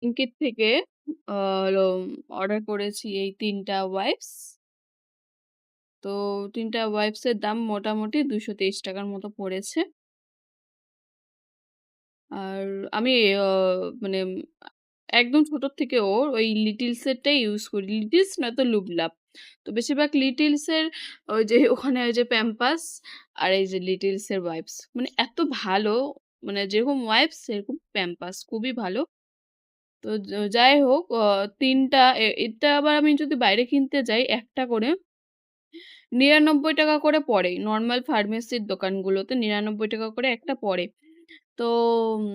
Blinkit থেকে হলো order করেছি এই ৩ টা ওয়াইপস। তো ৩ টা ওয়াইপস এর দাম মোটামুটি ৳২২৩ র মতো পড়েছে। আর আমি অ মানে একদম ছোটর থেকে ওই লিটলস এরটাই ইউজ করি। লিটলস নয়তো লুভলাভ। তো বেশিরভাগ লিটলস এর ওই যে ওখানে ওই যে প্যাম্পাস আর এই যে লিটলস এর ওয়াইপস। মানে এত ভালো মানে যেরকম ওয়াইপস সেরকম প্যাম্পাস খুবই ভালো। তো যাই হোক ৩ টা এটা আবার আমি যদি বাইরে কিনতে যাই একটা করে ৳৯৯ করে পড়ে। নরমাল ফার্মেসির দোকানগুলোতে ৳৯৯ করে একটা পড়ে। তো উম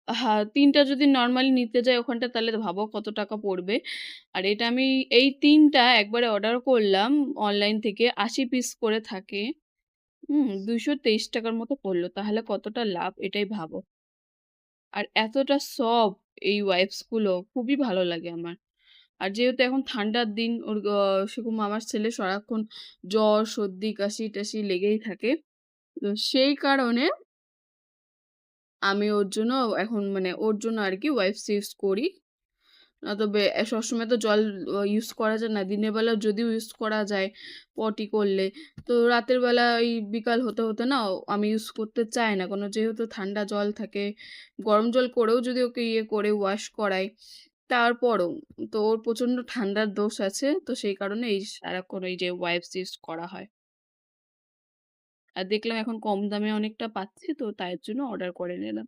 হ্যাঁ, ৩ টা যদি নরমালি নিতে যাই ওখানটা তাহলে ভাবো কত টাকা পড়বে। আর এটা আমি এই ৩ টা একবারে অর্ডার করলাম অনলাইন থেকে ৮০ পিস করে থাকে। ৳২২৩ র মতো পড়ল। তাহলে কতটা লাভ এটাই ভাবো। আর এতটা সফট এই ওয়াইপস গুলো খুবই ভালো লাগে আমার। আর যেহেতু এখন ঠান্ডার দিন ওর সেরকম আমার ছেলে সারাক্ষণ জ্বর, সর্দি, কাশি-টাশি লেগেই থাকে। তো সেই কারণে আমি ওর জন্য এখন মানে ওর জন্য আরকি ওয়াইপস ইউজ করি। তবে সবসময় তো জল ইউজ করা যায় না। দিনের বেলা যদিও ইউজ করা যায় পটি করলে। তো রাতের বেলা ওই বিকাল হতে না আমি ইউজ করতে চাই না। কারণ যেহেতু ঠান্ডা জল থাকে, গরম জল করেও যদি ওকে ইয়ে করে ওয়াশ করাই, তারপরও তো ওর প্রচণ্ড ঠান্ডার দোষ আছে। তো সেই কারণে এই সারাক্ষণ এই যে ওয়াইপস ইউজ করা হয়। আর দেখলাম এখন কম দামে অনেকটা পাচ্ছি তো তাই জন্য অর্ডার করে নিলাম।